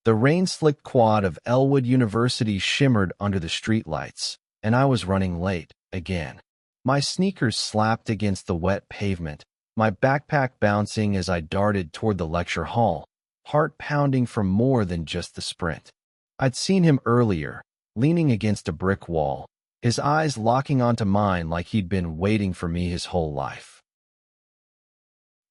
The rain-slicked quad of Elwood University shimmered under the streetlights, and I was running late, again. My sneakers slapped against the wet pavement, my backpack bouncing as I darted toward the lecture hall, heart pounding for more than just the sprint. I'd seen him earlier, leaning against a brick wall, his eyes locking onto mine like he'd been waiting for me his whole life.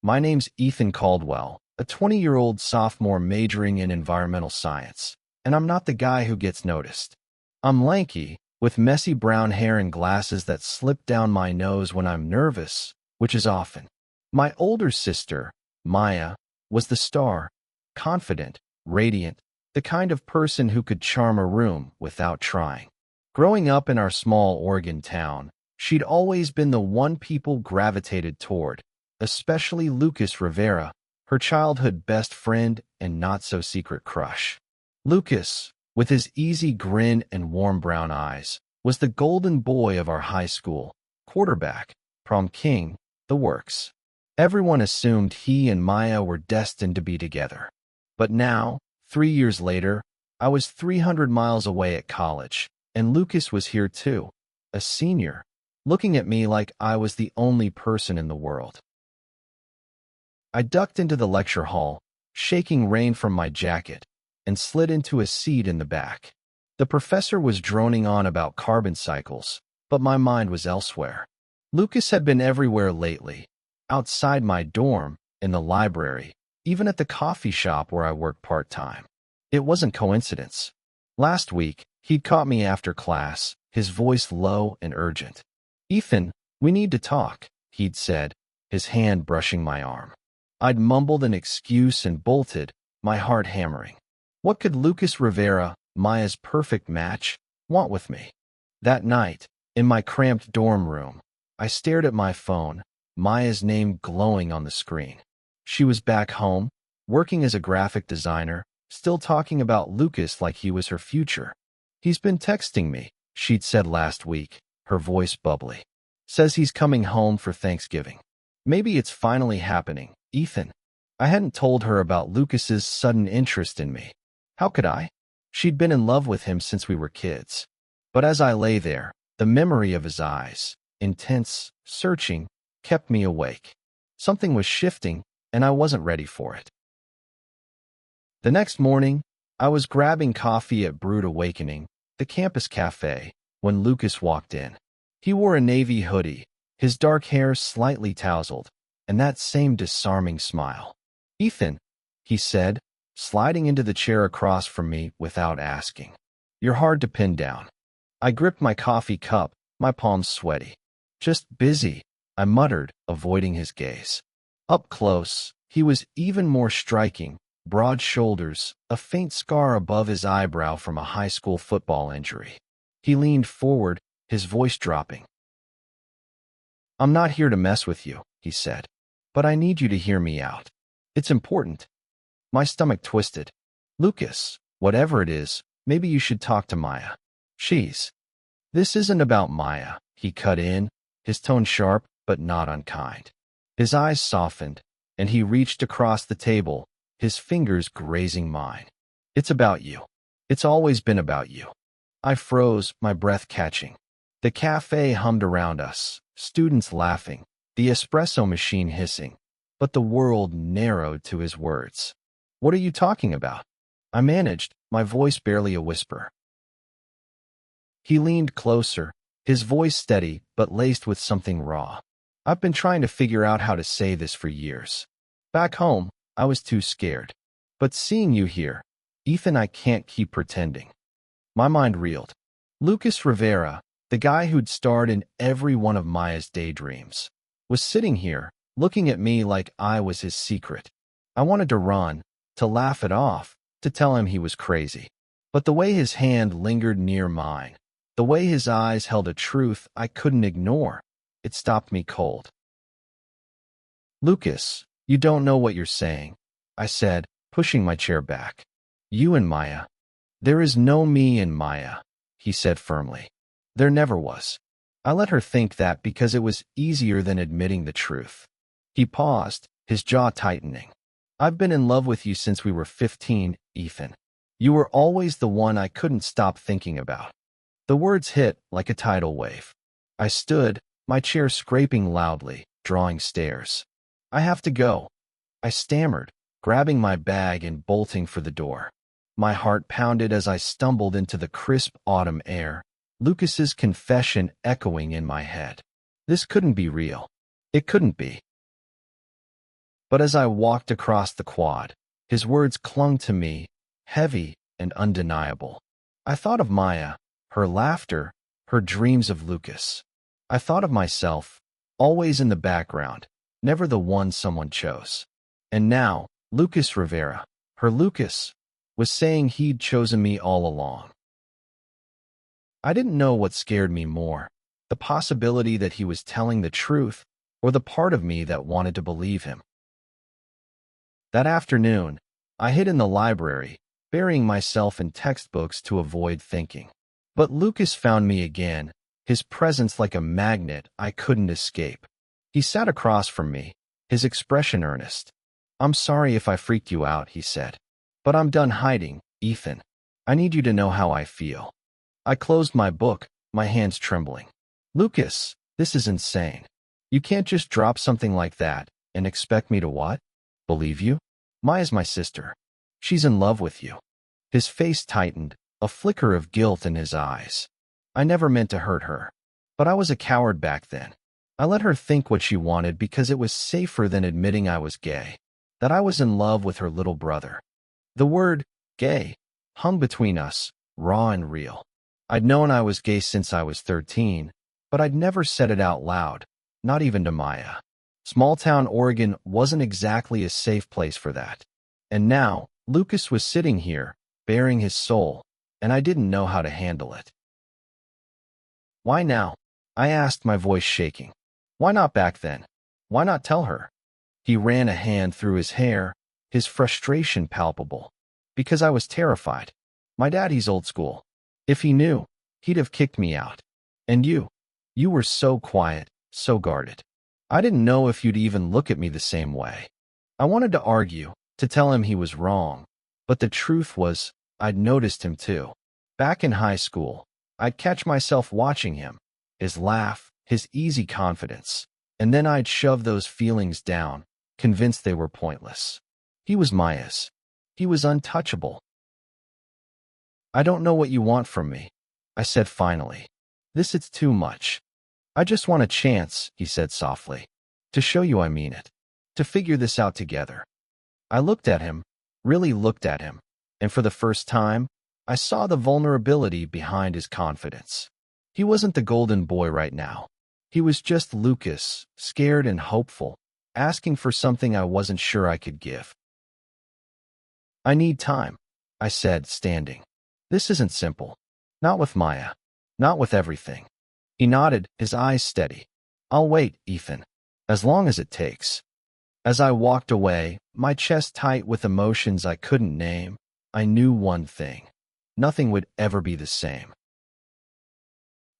My name's Ethan Caldwell, a 20-year-old sophomore majoring in environmental science, and I'm not the guy who gets noticed. I'm lanky, with messy brown hair and glasses that slip down my nose when I'm nervous, which is often. My older sister, Maya, was the star, confident, radiant, the kind of person who could charm a room without trying. Growing up in our small Oregon town, she'd always been the one people gravitated toward, especially Lucas Rivera, her childhood best friend and not-so-secret crush. Lucas, with his easy grin and warm brown eyes, was the golden boy of our high school, quarterback, prom king, the works. Everyone assumed he and Maya were destined to be together. But now, 3 years later, I was 300 miles away at college, and Lucas was here too, a senior, looking at me like I was the only person in the world. I ducked into the lecture hall, shaking rain from my jacket, and slid into a seat in the back. The professor was droning on about carbon cycles, but my mind was elsewhere. Lucas had been everywhere lately, outside my dorm, in the library, even at the coffee shop where I work part-time. It wasn't coincidence. Last week, he'd caught me after class, his voice low and urgent. "Ethan, we need to talk," he'd said, his hand brushing my arm. I'd mumbled an excuse and bolted, my heart hammering. What could Lucas Rivera, Maya's perfect match, want with me? That night, in my cramped dorm room, I stared at my phone, Maya's name glowing on the screen. She was back home, working as a graphic designer, still talking about Lucas like he was her future. "He's been texting me," she'd said last week, her voice bubbly. "Says he's coming home for Thanksgiving. Maybe it's finally happening, Ethan." I hadn't told her about Lucas's sudden interest in me. How could I? She'd been in love with him since we were kids. But as I lay there, the memory of his eyes, intense, searching, kept me awake. Something was shifting, and I wasn't ready for it. The next morning, I was grabbing coffee at Brewed Awakening, the campus cafe, when Lucas walked in. He wore a navy hoodie, his dark hair slightly tousled, and that same disarming smile. "Ethan," he said, sliding into the chair across from me without asking. "You're hard to pin down." I gripped my coffee cup, my palms sweaty. "Just busy," I muttered, avoiding his gaze. Up close, he was even more striking, broad shoulders, a faint scar above his eyebrow from a high school football injury. He leaned forward, his voice dropping. "I'm not here to mess with you," he said, "but I need you to hear me out. It's important." My stomach twisted. "Lucas, whatever it is, maybe you should talk to Maya. She's—" "This isn't about Maya," he cut in, his tone sharp but not unkind. His eyes softened, and he reached across the table, his fingers grazing mine. "It's about you. It's always been about you." I froze, my breath catching. The cafe hummed around us, students laughing, the espresso machine hissing, but the world narrowed to his words. "What are you talking about?" I managed, my voice barely a whisper. He leaned closer, his voice steady but laced with something raw. "I've been trying to figure out how to say this for years. Back home, I was too scared. But seeing you here, Ethan, I can't keep pretending." My mind reeled. Lucas Rivera, the guy who'd starred in every one of Maya's daydreams, was sitting here, looking at me like I was his secret. I wanted to run, to laugh it off, to tell him he was crazy. But the way his hand lingered near mine, the way his eyes held a truth I couldn't ignore, it stopped me cold. "Lucas, you don't know what you're saying," I said, pushing my chair back. "You and Maya." "There is no me in Maya," he said firmly. "There never was." I let her think that because it was easier than admitting the truth. He paused, his jaw tightening. "I've been in love with you since we were 15, Ethan. You were always the one I couldn't stop thinking about. The words hit like a tidal wave. I stood, my chair scraping loudly, drawing stares. I have to go, I stammered, grabbing my bag and bolting for the door. My heart pounded as I stumbled into the crisp autumn air, Lucas's confession echoing in my head. This couldn't be real. It couldn't be. But as I walked across the quad, his words clung to me, heavy and undeniable. I thought of Maya, her laughter, her dreams of Lucas. I thought of myself, always in the background, never the one someone chose. And now, Lucas Rivera, her Lucas, was saying he'd chosen me all along. I didn't know what scared me more, the possibility that he was telling the truth, or the part of me that wanted to believe him. That afternoon, I hid in the library, burying myself in textbooks to avoid thinking. But Lucas found me again, his presence like a magnet I couldn't escape. He sat across from me, his expression earnest. "I'm sorry if I freaked you out," he said. "But I'm done hiding, Ethan. I need you to know how I feel." I closed my book, my hands trembling. "Lucas, this is insane. You can't just drop something like that and expect me to what? Believe you? Maya's my sister. She's in love with you." His face tightened, a flicker of guilt in his eyes. I never meant to hurt her. But I was a coward back then. I let her think what she wanted because it was safer than admitting I was gay, that I was in love with her little brother. The word, gay, hung between us, raw and real. I'd known I was gay since I was 13, but I'd never said it out loud, not even to Maya. Small-town Oregon wasn't exactly a safe place for that. And now, Lucas was sitting here, bearing his soul, and I didn't know how to handle it. "Why now?" I asked, my voice shaking. "Why not back then? Why not tell her?" He ran a hand through his hair, his frustration palpable. "Because I was terrified. My daddy's old school. If he knew, he'd have kicked me out. And you were so quiet, so guarded. I didn't know if you'd even look at me the same way." I wanted to argue, to tell him he was wrong, but the truth was, I'd noticed him too. Back in high school, I'd catch myself watching him, his laugh, his easy confidence, and then I'd shove those feelings down, convinced they were pointless. He was Maya's. He was untouchable. "I don't know what you want from me," I said finally. It's too much. "I just want a chance," he said softly, "to show you I mean it, to figure this out together." I looked at him, really looked at him, and for the first time, I saw the vulnerability behind his confidence. He wasn't the golden boy right now. He was just Lucas, scared and hopeful, asking for something I wasn't sure I could give. "I need time," I said, standing. "This isn't simple. Not with Maya. Not with everything." He nodded, his eyes steady. "I'll wait, Ethan. As long as it takes." As I walked away, my chest tight with emotions I couldn't name, I knew one thing. Nothing would ever be the same.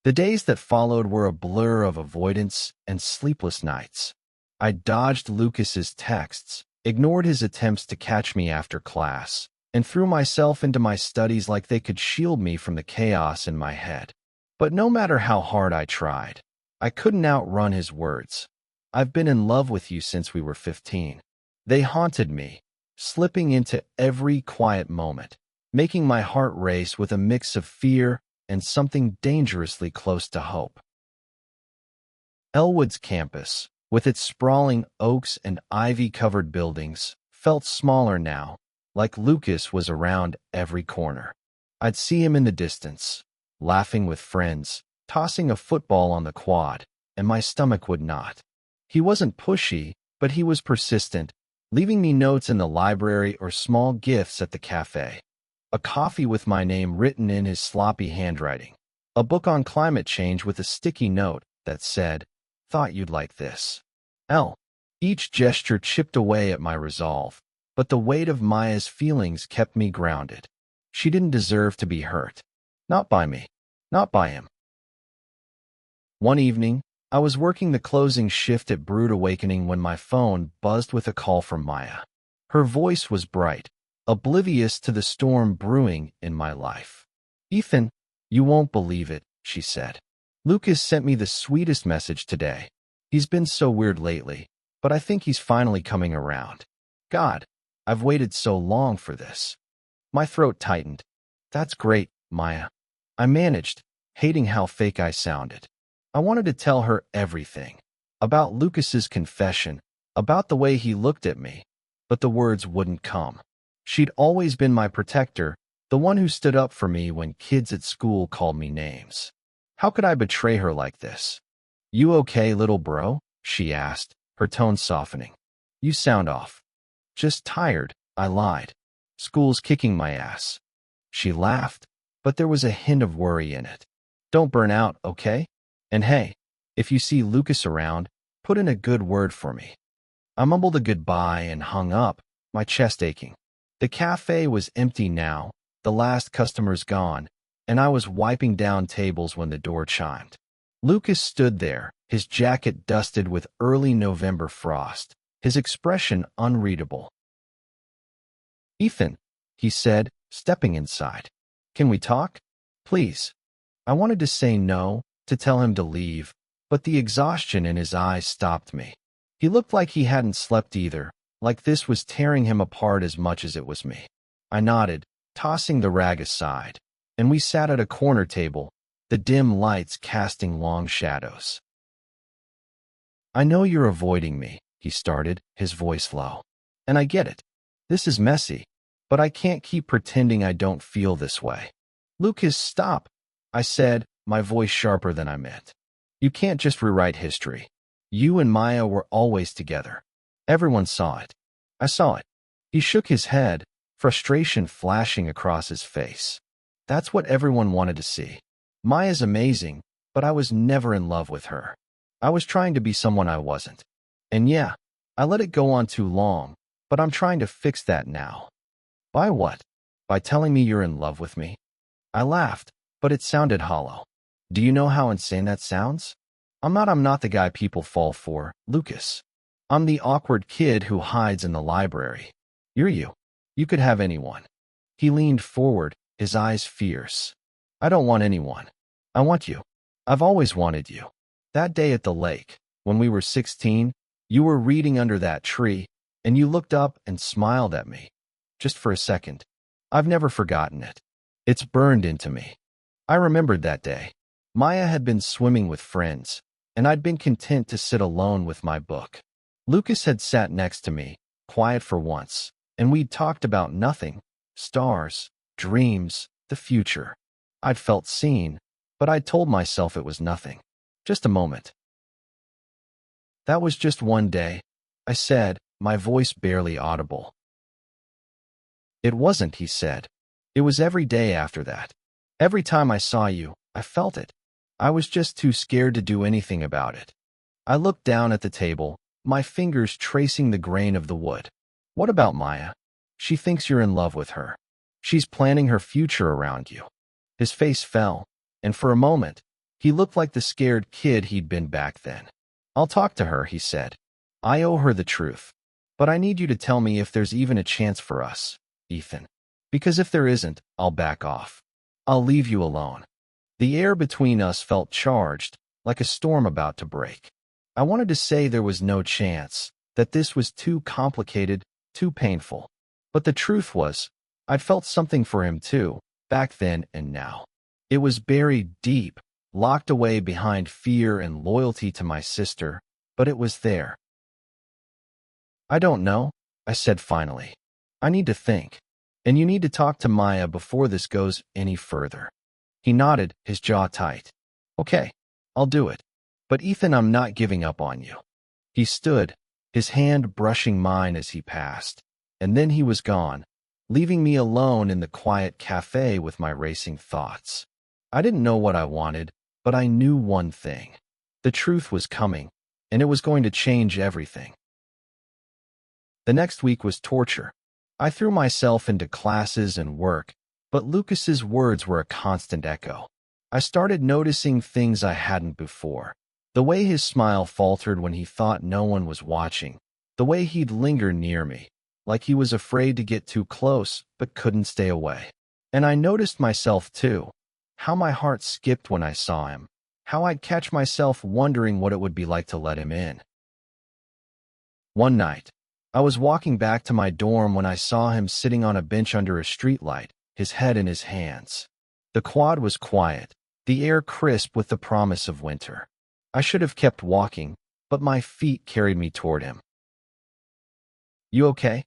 The days that followed were a blur of avoidance and sleepless nights. I dodged Lucas's texts, ignored his attempts to catch me after class, and threw myself into my studies like they could shield me from the chaos in my head. But no matter how hard I tried, I couldn't outrun his words. "I've been in love with you since we were 15. They haunted me, slipping into every quiet moment, making my heart race with a mix of fear and something dangerously close to hope. Elwood's campus, with its sprawling oaks and ivy-covered buildings, felt smaller now, like Lucas was around every corner. I'd see him in the distance, laughing with friends, tossing a football on the quad, and my stomach would knot. He wasn't pushy, but he was persistent, leaving me notes in the library or small gifts at the cafe. A coffee with my name written in his sloppy handwriting. A book on climate change with a sticky note that said, "Thought you'd like this." Each gesture chipped away at my resolve, but the weight of Maya's feelings kept me grounded. She didn't deserve to be hurt. Not by me. Not by him. One evening, I was working the closing shift at Brood Awakening when my phone buzzed with a call from Maya. Her voice was bright, oblivious to the storm brewing in my life. "Ethan, you won't believe it," she said. "Lucas sent me the sweetest message today. He's been so weird lately, but I think he's finally coming around. God, I've waited so long for this." My throat tightened. "That's great, Maya." I managed, hating how fake I sounded. I wanted to tell her everything. About Lucas's confession, about the way he looked at me, but the words wouldn't come. She'd always been my protector, the one who stood up for me when kids at school called me names. How could I betray her like this? "You okay, little bro?" she asked, her tone softening. "You sound off." "Just tired," I lied. "School's kicking my ass." She laughed, but there was a hint of worry in it. "Don't burn out, okay? And hey, if you see Lucas around, put in a good word for me." I mumbled a goodbye and hung up, my chest aching. The cafe was empty now, the last customers gone, and I was wiping down tables when the door chimed. Lucas stood there, his jacket dusted with early November frost, his expression unreadable. "Ethan," he said, stepping inside. "Can we talk? Please." I wanted to say no, to tell him to leave, but the exhaustion in his eyes stopped me. He looked like he hadn't slept either, like this was tearing him apart as much as it was me. I nodded, tossing the rag aside, and we sat at a corner table, the dim lights casting long shadows. "I know you're avoiding me," he started, his voice low. "And I get it. This is messy, but I can't keep pretending I don't feel this way." "Lucas, stop," I said, my voice sharper than I meant. "You can't just rewrite history. You and Maya were always together. Everyone saw it." I saw it. He shook his head, frustration flashing across his face. "That's what everyone wanted to see. Maya's amazing, but I was never in love with her. I was trying to be someone I wasn't. And yeah, I let it go on too long, but I'm trying to fix that now." "By what? By telling me you're in love with me?" I laughed, but it sounded hollow. "Do you know how insane that sounds? I'm not the guy people fall for, Lucas. I'm the awkward kid who hides in the library. You're you. You could have anyone." He leaned forward, his eyes fierce. "I don't want anyone. I want you. I've always wanted you. That day at the lake, when we were 16, you were reading under that tree, and you looked up and smiled at me. Just for a second. I've never forgotten it. It's burned into me. I remembered that day. Maya had been swimming with friends, and I'd been content to sit alone with my book. Lucas had sat next to me, quiet for once, and we'd talked about nothing, stars, dreams, the future. I'd felt seen, but I'd told myself it was nothing. Just a moment. "That was just one day," I said, my voice barely audible. "It wasn't," he said. "It was every day after that. Every time I saw you, I felt it. I was just too scared to do anything about it." I looked down at the table, my fingers tracing the grain of the wood. "What about Maya? She thinks you're in love with her. She's planning her future around you." His face fell, and for a moment, he looked like the scared kid he'd been back then. "I'll talk to her," he said. "I owe her the truth. But I need you to tell me if there's even a chance for us, Ethan. Because if there isn't, I'll back off. I'll leave you alone." The air between us felt charged, like a storm about to break. I wanted to say there was no chance, that this was too complicated, too painful. But the truth was, I'd felt something for him too, back then and now. It was buried deep, locked away behind fear and loyalty to my sister, but it was there. "I don't know," I said finally. "I need to think. And you need to talk to Maya before this goes any further." He nodded, his jaw tight. "Okay, I'll do it. But Ethan, I'm not giving up on you." He stood, his hand brushing mine as he passed, and then he was gone, leaving me alone in the quiet cafe with my racing thoughts. I didn't know what I wanted, but I knew one thing. The truth was coming, and it was going to change everything. The next week was torture. I threw myself into classes and work, but Lucas's words were a constant echo. I started noticing things I hadn't before. The way his smile faltered when he thought no one was watching. The way he'd linger near me, like he was afraid to get too close but couldn't stay away. And I noticed myself too, how my heart skipped when I saw him, how I'd catch myself wondering what it would be like to let him in. One night, I was walking back to my dorm when I saw him sitting on a bench under a streetlight, his head in his hands. The quad was quiet, the air crisp with the promise of winter. I should have kept walking, but my feet carried me toward him. "You okay?"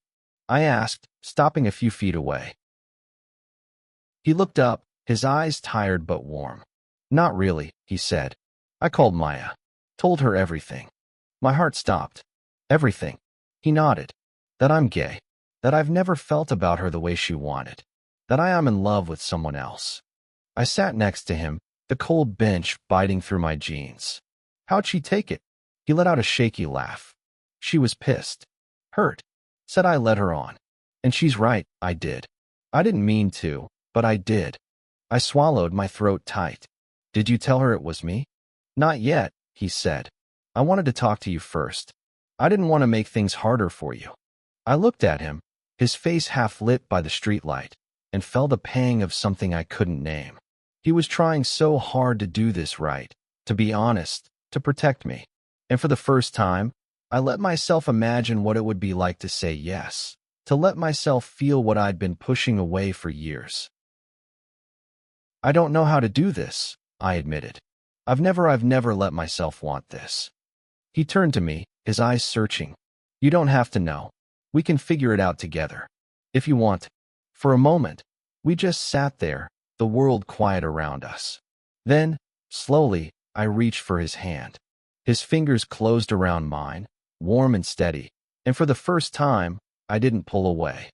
I asked, stopping a few feet away. He looked up, his eyes tired but warm. "Not really," he said. "I called Maya. Told her everything." My heart stopped. "Everything?" He nodded. "That I'm gay. That I've never felt about her the way she wanted. That I am in love with someone else." I sat next to him, the cold bench biting through my jeans. "How'd she take it?" He let out a shaky laugh. "She was pissed. Hurt. Said I led her on. And she's right, I did. I didn't mean to, but I did." I swallowed, my throat tight. "Did you tell her it was me?" "Not yet," he said. "I wanted to talk to you first. I didn't want to make things harder for you." I looked at him, his face half lit by the streetlight, and felt a pang of something I couldn't name. He was trying so hard to do this right, to be honest, to protect me. And for the first time, I let myself imagine what it would be like to say yes, to let myself feel what I'd been pushing away for years. "I don't know how to do this," I admitted. I've never let myself want this." He turned to me, his eyes searching. "You don't have to know. We can figure it out together. If you want." For a moment, we just sat there, the world quiet around us. Then, slowly, I reached for his hand. His fingers closed around mine, warm and steady, and for the first time, I didn't pull away.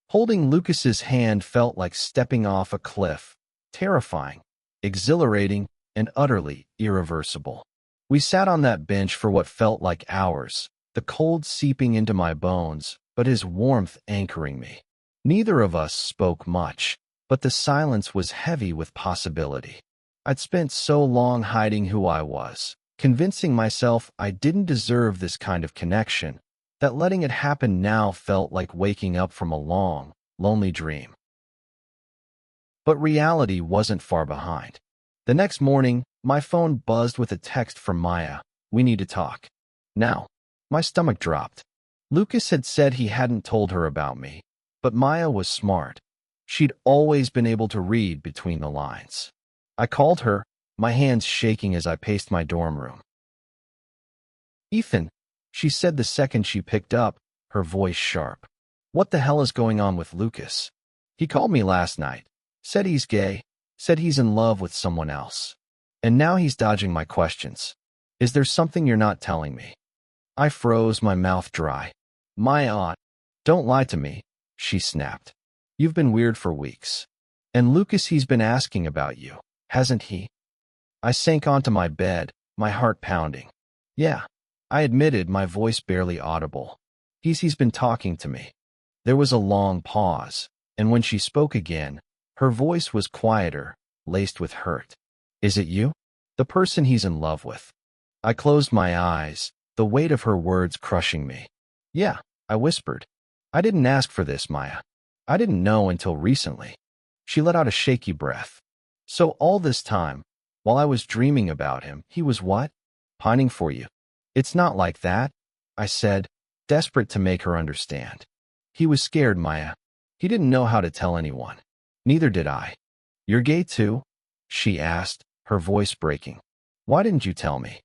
Holding Lucas's hand felt like stepping off a cliff, terrifying, exhilarating, and utterly irreversible. We sat on that bench for what felt like hours, the cold seeping into my bones, but his warmth anchoring me. Neither of us spoke much, but the silence was heavy with possibility. I'd spent so long hiding who I was, convincing myself I didn't deserve this kind of connection, that letting it happen now felt like waking up from a long, lonely dream. But reality wasn't far behind. The next morning, my phone buzzed with a text from Maya. "We need to talk. Now." My stomach dropped. Lucas had said he hadn't told her about me, but Maya was smart. She'd always been able to read between the lines. I called her, my hands shaking as I paced my dorm room. "Ethan," she said the second she picked up, her voice sharp. "What the hell is going on with Lucas? He called me last night, said he's gay, said he's in love with someone else. And now he's dodging my questions. Is there something you're not telling me?" I froze, my mouth dry. "Maya, don't lie to me," she snapped. "You've been weird for weeks. And Lucas, he's been asking about you, hasn't he?" I sank onto my bed, my heart pounding. "Yeah," I admitted, my voice barely audible. He's been talking to me." There was a long pause, and when she spoke again, her voice was quieter, laced with hurt. "Is it you? The person he's in love with?" I closed my eyes, the weight of her words crushing me. "Yeah," I whispered. "I didn't ask for this, Maya. I didn't know until recently." She let out a shaky breath. "So all this time, while I was dreaming about him, he was what? Pining for you?" "It's not like that," I said, desperate to make her understand. "He was scared, Maya. He didn't know how to tell anyone. Neither did I." "You're gay too?" she asked, her voice breaking. "Why didn't you tell me?"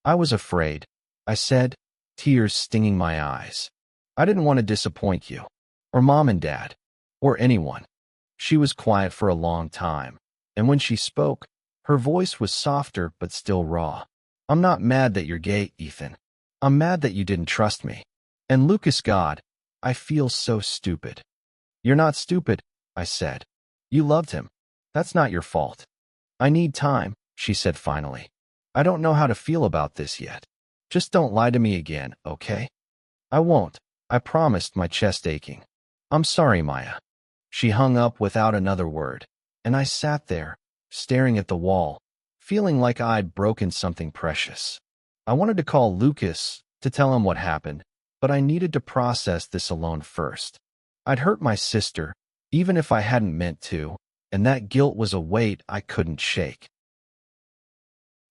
"I was afraid," I said, tears stinging my eyes. "I didn't want to disappoint you, or Mom and Dad, or anyone." She was quiet for a long time, and when she spoke, her voice was softer but still raw. "I'm not mad that you're gay, Ethan. I'm mad that you didn't trust me. And Lucas, God, I feel so stupid." "You're not stupid," I said. "You loved him. That's not your fault." "I need time," she said finally. "I don't know how to feel about this yet. Just don't lie to me again, okay?" "I won't," I promised, my chest aching. "I'm sorry, Maya." She hung up without another word, and I sat there, staring at the wall, feeling like I'd broken something precious. I wanted to call Lucas, to tell him what happened, but I needed to process this alone first. I'd hurt my sister, even if I hadn't meant to, and that guilt was a weight I couldn't shake.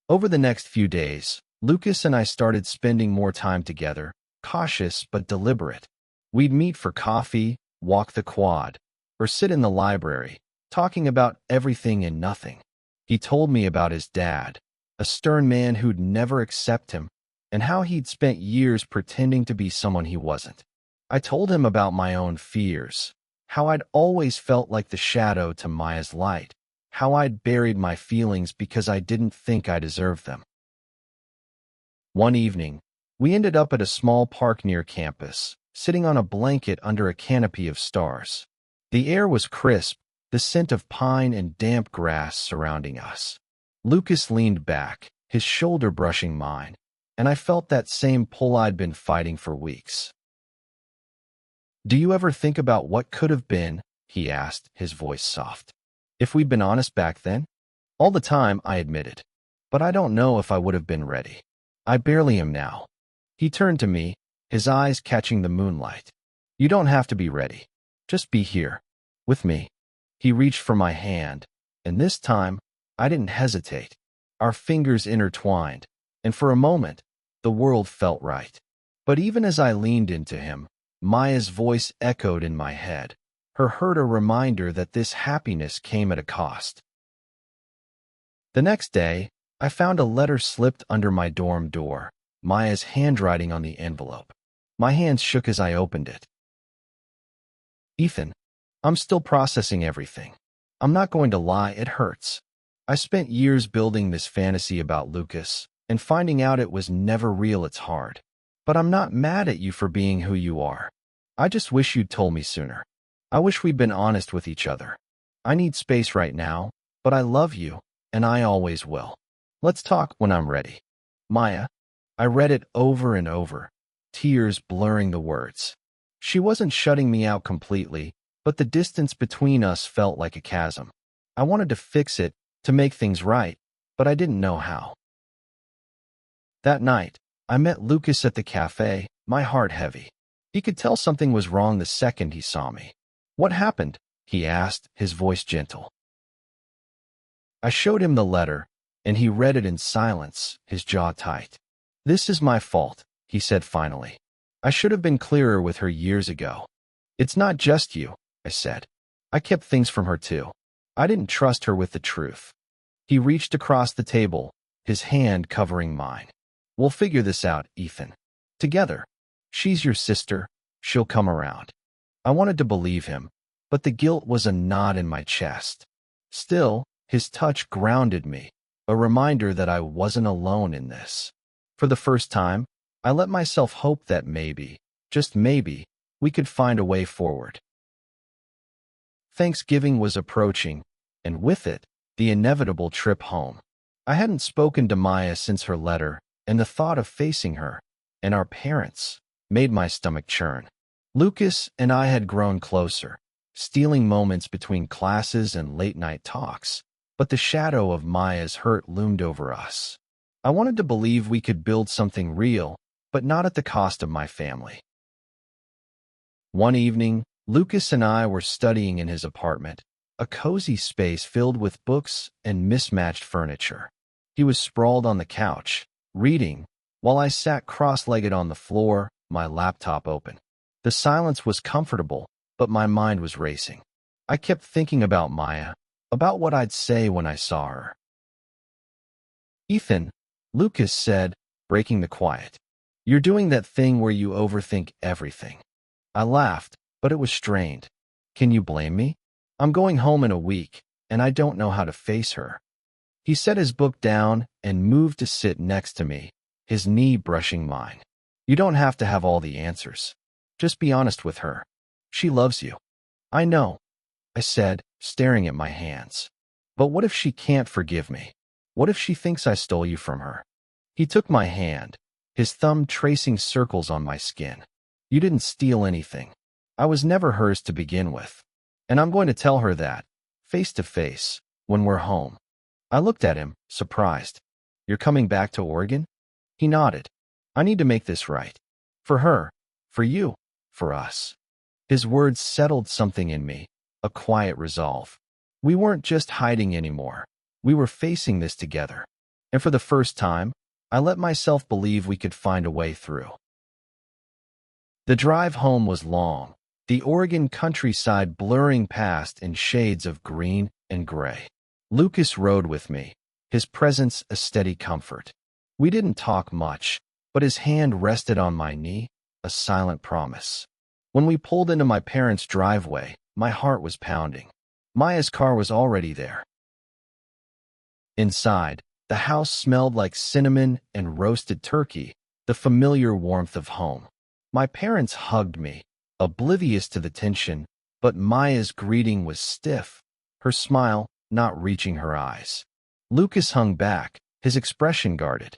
Over the next few days, Lucas and I started spending more time together, cautious but deliberate. We'd meet for coffee, walk the quad, or sit in the library, talking about everything and nothing. He told me about his dad, a stern man who'd never accept him, and how he'd spent years pretending to be someone he wasn't. I told him about my own fears, how I'd always felt like the shadow to Maya's light, how I'd buried my feelings because I didn't think I deserved them. One evening, we ended up at a small park near campus, sitting on a blanket under a canopy of stars. The air was crisp, the scent of pine and damp grass surrounding us. Lucas leaned back, his shoulder brushing mine, and I felt that same pull I'd been fighting for weeks. "Do you ever think about what could have been?" he asked, his voice soft. "If we'd been honest back then?" "All the time," I admitted. "But I don't know if I would have been ready. I barely am now." He turned to me, his eyes catching the moonlight. "You don't have to be ready. Just be here, with me." He reached for my hand, and this time, I didn't hesitate. Our fingers intertwined, and for a moment, the world felt right. But even as I leaned into him, Maya's voice echoed in my head, her hurt a reminder that this happiness came at a cost. The next day, I found a letter slipped under my dorm door, Maya's handwriting on the envelope. My hands shook as I opened it. "Ethan, I'm still processing everything. I'm not going to lie, it hurts. I spent years building this fantasy about Lucas, and finding out it was never real, it's hard. But I'm not mad at you for being who you are. I just wish you'd told me sooner. I wish we'd been honest with each other. I need space right now, but I love you, and I always will. Let's talk when I'm ready. Maya." I read it over and over, tears blurring the words. She wasn't shutting me out completely, but the distance between us felt like a chasm. I wanted to fix it, to make things right, but I didn't know how. That night, I met Lucas at the cafe, my heart heavy. He could tell something was wrong the second he saw me. "What happened?" he asked, his voice gentle. I showed him the letter, and he read it in silence, his jaw tight. "This is my fault," he said finally. "I should have been clearer with her years ago." "It's not just you," I said. "I kept things from her too. I didn't trust her with the truth." He reached across the table, his hand covering mine. "We'll figure this out, Ethan. Together. She's your sister. She'll come around." I wanted to believe him, but the guilt was a knot in my chest. Still, his touch grounded me, a reminder that I wasn't alone in this. For the first time, I let myself hope that maybe, just maybe, we could find a way forward. Thanksgiving was approaching, and with it, the inevitable trip home. I hadn't spoken to Maya since her letter, and the thought of facing her, and our parents, made my stomach churn. Lucas and I had grown closer, stealing moments between classes and late-night talks, but the shadow of Maya's hurt loomed over us. I wanted to believe we could build something real, but not at the cost of my family. One evening, Lucas and I were studying in his apartment, a cozy space filled with books and mismatched furniture. He was sprawled on the couch, reading, while I sat cross-legged on the floor, my laptop open. The silence was comfortable, but my mind was racing. I kept thinking about Maya, about what I'd say when I saw her. "Ethan," Lucas said, breaking the quiet, "you're doing that thing where you overthink everything." I laughed, but it was strained. "Can you blame me? I'm going home in a week, and I don't know how to face her." He set his book down and moved to sit next to me, his knee brushing mine. "You don't have to have all the answers. Just be honest with her. She loves you." "I know," I said, staring at my hands. "But what if she can't forgive me? What if she thinks I stole you from her?" He took my hand, his thumb tracing circles on my skin. "You didn't steal anything. I was never hers to begin with. And I'm going to tell her that, face to face, when we're home." I looked at him, surprised. "You're coming back to Oregon?" He nodded. "I need to make this right. For her, For you. For us. His words settled something in me, a quiet resolve. We weren't just hiding anymore. We were facing this together. And for the first time, I let myself believe we could find a way through. The drive home was long, the Oregon countryside blurring past in shades of green and gray. Lucas rode with me, his presence a steady comfort. We didn't talk much, but his hand rested on my knee, a silent promise. When we pulled into my parents' driveway, my heart was pounding. Maya's car was already there. Inside, the house smelled like cinnamon and roasted turkey, the familiar warmth of home. My parents hugged me, oblivious to the tension, but Maya's greeting was stiff, her smile not reaching her eyes. Lucas hung back, his expression guarded.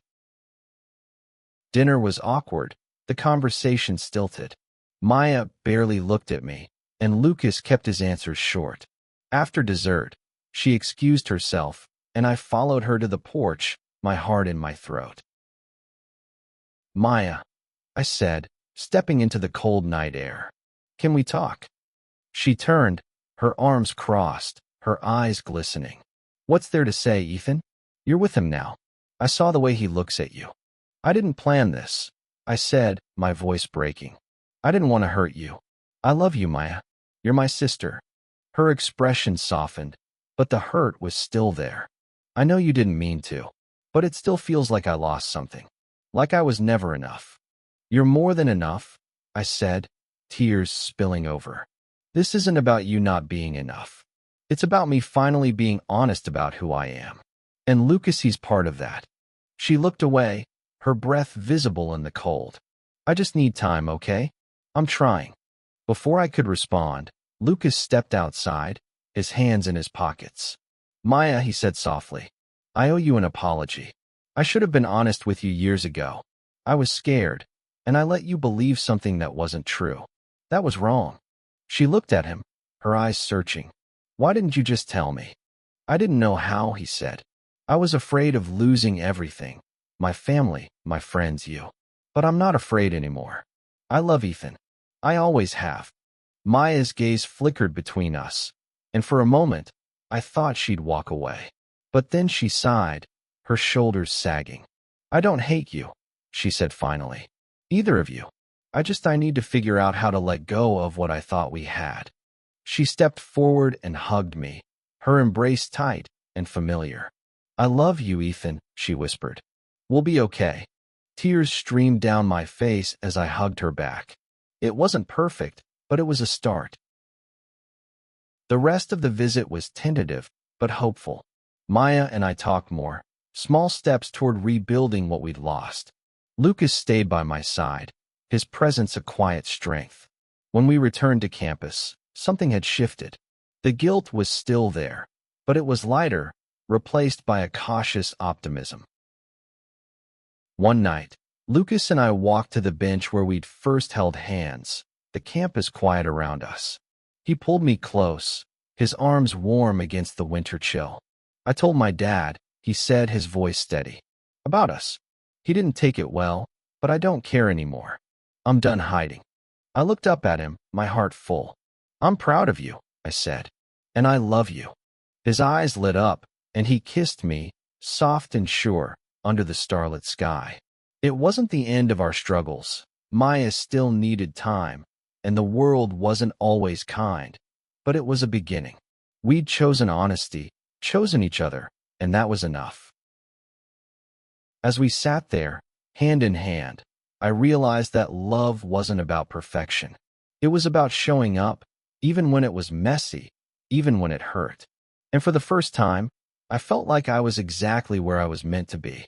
Dinner was awkward, the conversation stilted. Maya barely looked at me, and Lucas kept his answers short. After dessert, she excused herself, and I followed her to the porch, my heart in my throat. Maya, I said, stepping into the cold night air. Can we talk? She turned, her arms crossed, her eyes glistening. What's there to say, Ethan? You're with him now. I saw the way he looks at you. I didn't plan this, I said, my voice breaking. I didn't want to hurt you. I love you, Maya. You're my sister. Her expression softened, but the hurt was still there. I know you didn't mean to, but it still feels like I lost something. Like I was never enough. You're more than enough, I said, tears spilling over. This isn't about you not being enough. It's about me finally being honest about who I am. And Lucas, he's part of that. She looked away, her breath visible in the cold. I just need time, okay? I'm trying. Before I could respond, Lucas stepped outside, his hands in his pockets. Maya, he said softly, I owe you an apology. I should have been honest with you years ago. I was scared, and I let you believe something that wasn't true. That was wrong. She looked at him, her eyes searching. Why didn't you just tell me? I didn't know how, he said. I was afraid of losing everything. My family, my friends, you. But I'm not afraid anymore. I love Ethan. I always have. Maya's gaze flickered between us, and for a moment, I thought she'd walk away. But then she sighed, her shoulders sagging. I don't hate you, she said finally. Either of you. I need to figure out how to let go of what I thought we had. She stepped forward and hugged me, her embrace tight and familiar. I love you, Ethan, she whispered. We'll be okay. Tears streamed down my face as I hugged her back. It wasn't perfect, but it was a start. The rest of the visit was tentative, but hopeful. Maya and I talked more, small steps toward rebuilding what we'd lost. Lucas stayed by my side, his presence a quiet strength. When we returned to campus, something had shifted. The guilt was still there, but it was lighter, replaced by a cautious optimism. One night, Lucas and I walked to the bench where we'd first held hands, the campus quiet around us. He pulled me close, his arms warm against the winter chill. I told my dad, he said, his voice steady. About us. He didn't take it well, but I don't care anymore. I'm done hiding. I looked up at him, my heart full. I'm proud of you, I said. And I love you. His eyes lit up, and he kissed me, soft and sure, under the starlit sky. It wasn't the end of our struggles. Maya still needed time, and the world wasn't always kind. But it was a beginning. We'd chosen honesty, chosen each other, and that was enough. As we sat there, hand in hand, I realized that love wasn't about perfection. It was about showing up, even when it was messy, even when it hurt. And for the first time, I felt like I was exactly where I was meant to be.